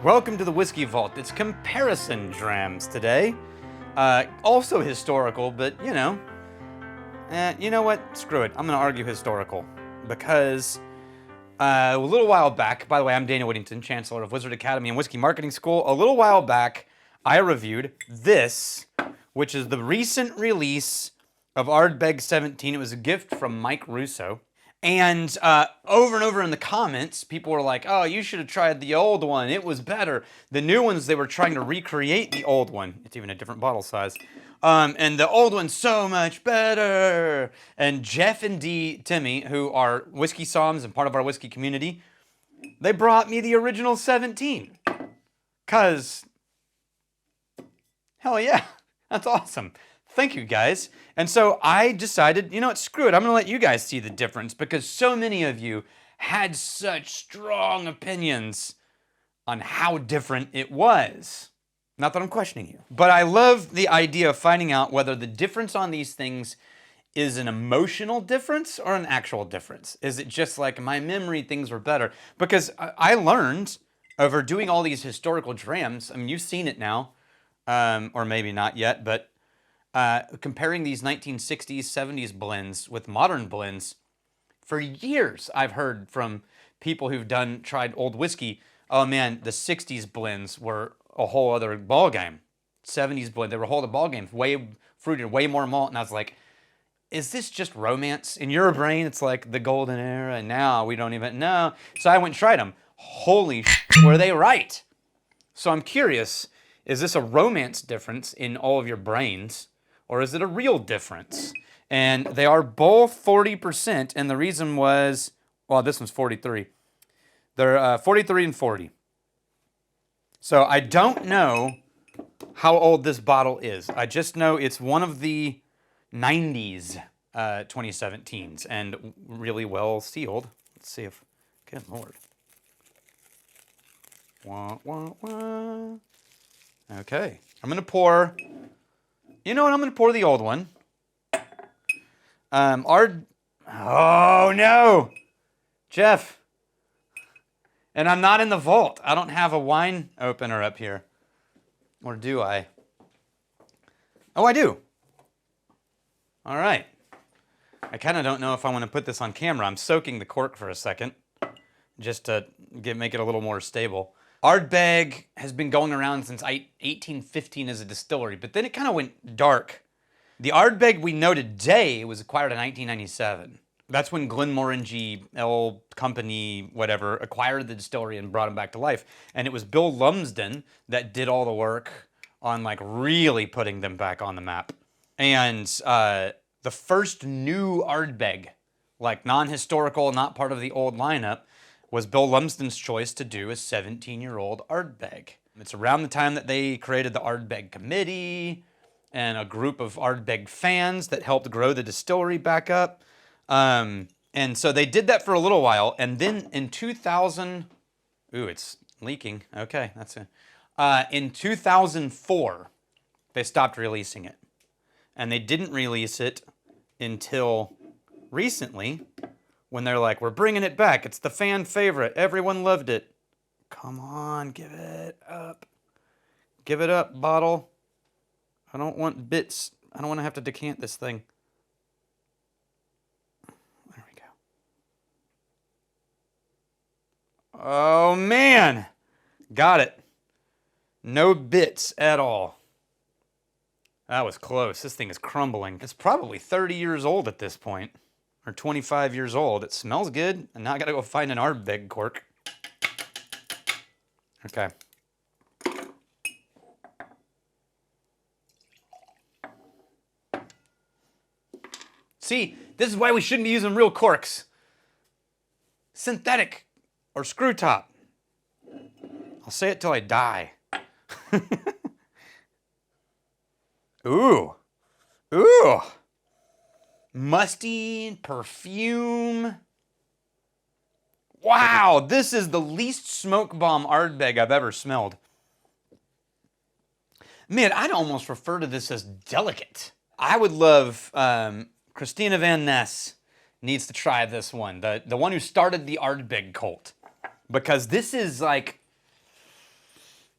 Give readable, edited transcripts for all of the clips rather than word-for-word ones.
Welcome to the Whiskey Vault. It's comparison drams today. Also historical, but you know what? Screw it. I'm going to argue historical because a little while back, by the way, I'm Daniel Whittington, Chancellor of Wizard Academy and Whiskey Marketing School. A little while back, I reviewed this, which is the recent release of Ardbeg 17. It was a gift from Mike Russo. And over and over in the comments, people were like, oh, you should have tried the old one. It was better. The new ones, they were trying to recreate the old one. It's even a different bottle size. And the old one's so much better. And Jeff and Timmy, who are whiskey somms and part of our whiskey community, they brought me the original 17. Because, hell yeah, that's awesome. Thank you, guys. And so I decided, you know what, screw it. I'm going to let you guys see the difference because so many of you had such strong opinions on how different it was. Not that I'm questioning you. But I love the idea of finding out whether the difference on these things is an emotional difference or an actual difference. Is it just like my memory, things were better? Because I learned over doing all these historical drams, I mean, you've seen it now, or maybe not yet, but comparing these 1960s, 70s blends with modern blends, for years I've heard from people who've tried old whiskey, oh man, the 60s blends were a whole other ballgame. 70s blend, they were a whole other ballgame, way fruited, way more malt, and I was like, is this just romance? In your brain, it's like the golden era, and now we don't even know. So I went and tried them. Holy shit, were they right? So I'm curious, is this a romance difference in all of your brains? Or is it a real difference? And they are both 40%, and the reason was, well, this one's 43. They're 43 and 40. So I don't know how old this bottle is. I just know it's one of the 90s 2017s and really well sealed. Let's see if, good Lord. Wah, wah, wah. Okay, I'm gonna pour. You know what? I'm going to pour the old one. Oh, no. Jeff. And I'm not in the vault. I don't have a wine opener up here. Or do I? Oh, I do. All right. I kind of don't know if I want to put this on camera. I'm soaking the cork for a second just to make it a little more stable. Ardbeg has been going around since 1815 as a distillery, but then it kind of went dark. The Ardbeg we know today was acquired in 1997. That's when Glenmorangie L Company, whatever, acquired the distillery and brought them back to life. And it was Bill Lumsden that did all the work on like really putting them back on the map. And the first new Ardbeg, like non-historical, not part of the old lineup, was Bill Lumsden's choice to do a 17-year-old Ardbeg. It's around the time that they created the Ardbeg Committee and a group of Ardbeg fans that helped grow the distillery back up. And so they did that for a little while. And then in 2000, ooh, it's leaking. Okay, that's it. In 2004, they stopped releasing it. And they didn't release it until recently, when they're like, we're bringing it back. It's the fan favorite. Everyone loved it. Come on, give it up. Give it up, bottle. I don't want bits. I don't want to have to decant this thing. There we go. Oh, man. Got it. No bits at all. That was close. This thing is crumbling. It's probably 30 years old at this point. Or 25 years old. It smells good, and now I gotta go find an Ardbeg cork. Okay. See, this is why we shouldn't be using real corks. Synthetic or screw top. I'll say it till I die. Ooh. Ooh. Musty perfume. Wow, this is the least smoke bomb Ardbeg I've ever smelled. Man, I'd almost refer to this as delicate. I would love, Christina Van Ness needs to try this one. The one who started the Ardbeg cult. Because this is like,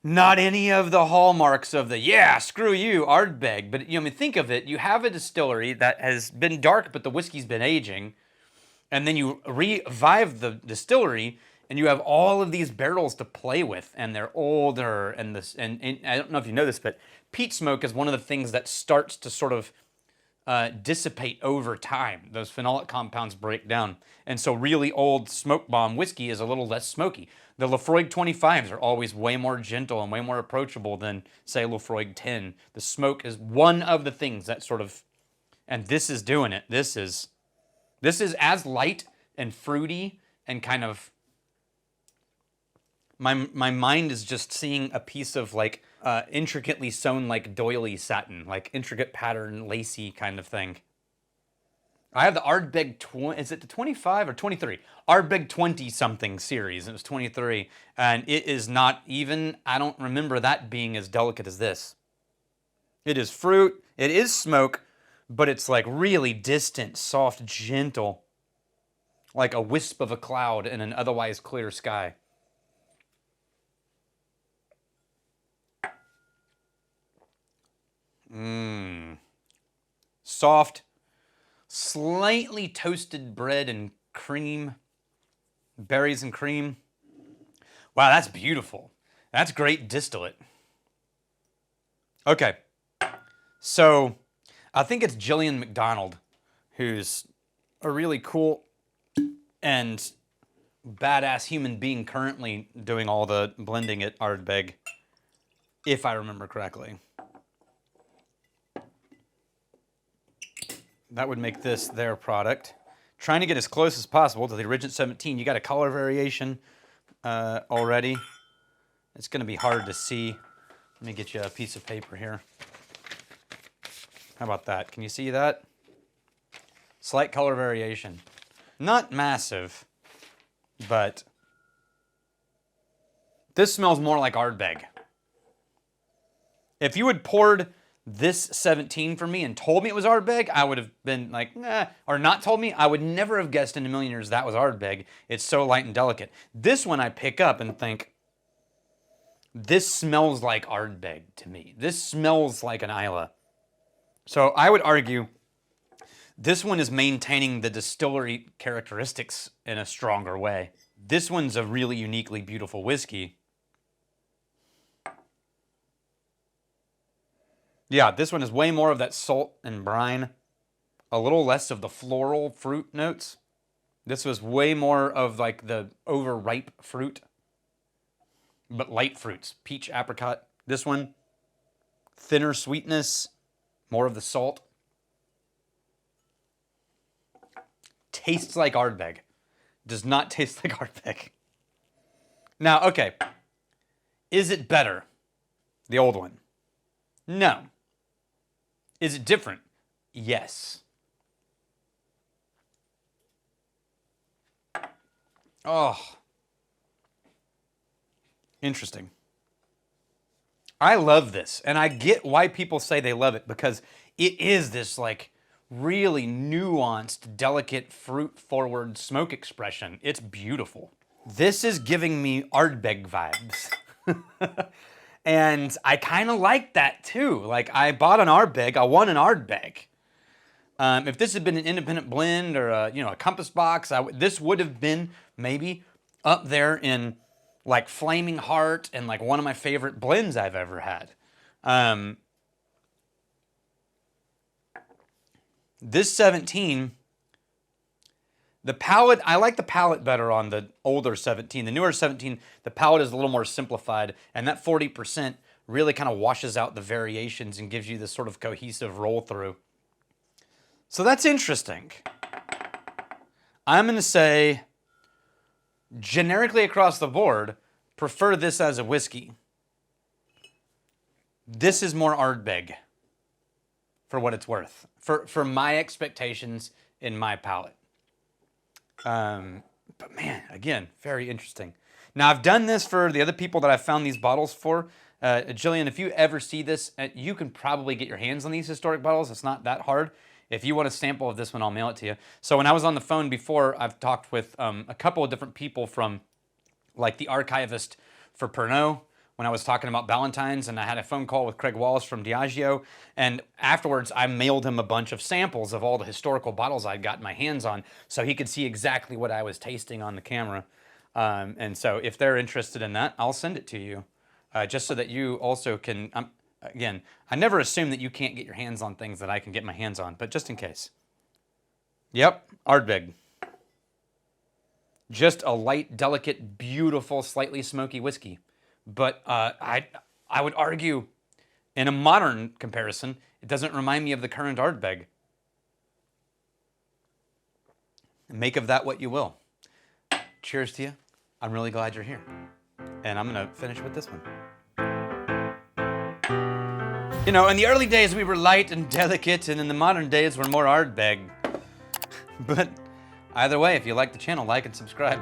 Not any of the hallmarks of the, yeah, screw you, Ardbeg. But, I mean, think of it. You have a distillery that has been dark, but the whiskey's been aging. And then you revive the distillery, and you have all of these barrels to play with, and they're older. And I don't know if you know this, but peat smoke is one of the things that starts to sort of dissipate over time. Those phenolic compounds break down. And so really old smoke bomb whiskey is a little less smoky. The Lafroig 25s are always way more gentle and way more approachable than, say, Lafroig 10. The smoke is one of the things that sort of, and this is doing it. This is as light and fruity and kind of, my mind is just seeing a piece of like intricately sewn like doily satin, like intricate pattern, lacy kind of thing. I have the Ardbeg, is it the 25 or 23? Ardbeg 20-something series, and it was 23. And it is not even, I don't remember that being as delicate as this. It is fruit, it is smoke, but it's like really distant, soft, gentle. Like a wisp of a cloud in an otherwise clear sky. Soft, slightly toasted bread and cream, berries and cream. Wow, that's beautiful. That's great distillate. Okay, so I think it's Jillian McDonald, who's a really cool and badass human being currently doing all the blending at Ardbeg, if I remember correctly. That would make this their product. Trying to get as close as possible to the original 17. You got a color variation already. It's going to be hard to see. Let me get you a piece of paper here. How about that? Can you see that? Slight color variation. Not massive, but this smells more like Ardbeg. If you had poured this 17 for me and told me it was Ardbeg, I would have been like, nah, or not told me, I would never have guessed in a million years that was Ardbeg. It's so light and delicate. This one I pick up and think, this smells like Ardbeg to me. This smells like an Islay. So I would argue this one is maintaining the distillery characteristics in a stronger way. This one's a really uniquely beautiful whiskey. Yeah, this one is way more of that salt and brine, a little less of the floral fruit notes. This was way more of like the overripe fruit, but light fruits, peach, apricot. This one, thinner sweetness, more of the salt. Tastes like Ardbeg. Does not taste like Ardbeg. Now, okay, is it better, the old one? No. Is it different? Yes. Oh. Interesting. I love this, and I get why people say they love it, because it is this like really nuanced, delicate, fruit-forward smoke expression. It's beautiful. This is giving me Ardbeg vibes. And I kind of like that too. Like, I bought an Ardbeg, I want an Ardbeg. If this had been an independent blend or a compass box, this would have been maybe up there in like Flaming Heart and like one of my favorite blends I've ever had. This 17, the palate, I like the palate better on the older 17. The newer 17, the palate is a little more simplified, and that 40% really kind of washes out the variations and gives you this sort of cohesive roll through. So that's interesting. I'm going to say, generically across the board, prefer this as a whiskey. This is more Ardbeg, for what it's worth, for my expectations in my palate. But man, again, very interesting. Now, I've done this for the other people that I've found these bottles for. Jillian, if you ever see this, you can probably get your hands on these historic bottles. It's not that hard. If you want a sample of this one, I'll mail it to you. So when I was on the phone before, I've talked with a couple of different people from like the archivist for Pernod, when I was talking about Valentine's, and I had a phone call with Craig Wallace from Diageo, and afterwards I mailed him a bunch of samples of all the historical bottles I'd gotten my hands on so he could see exactly what I was tasting on the camera. And so if they're interested in that, I'll send it to you, just so that you also can, again, I never assume that you can't get your hands on things that I can get my hands on, but just in case. Yep, Ardbeg. Just a light, delicate, beautiful, slightly smoky whiskey. But I would argue, in a modern comparison, it doesn't remind me of the current Ardbeg. Make of that what you will. Cheers to you. I'm really glad you're here. And I'm going to finish with this one. You know, in the early days we were light and delicate, and in the modern days we're more Ardbeg. But either way, if you like the channel, like and subscribe.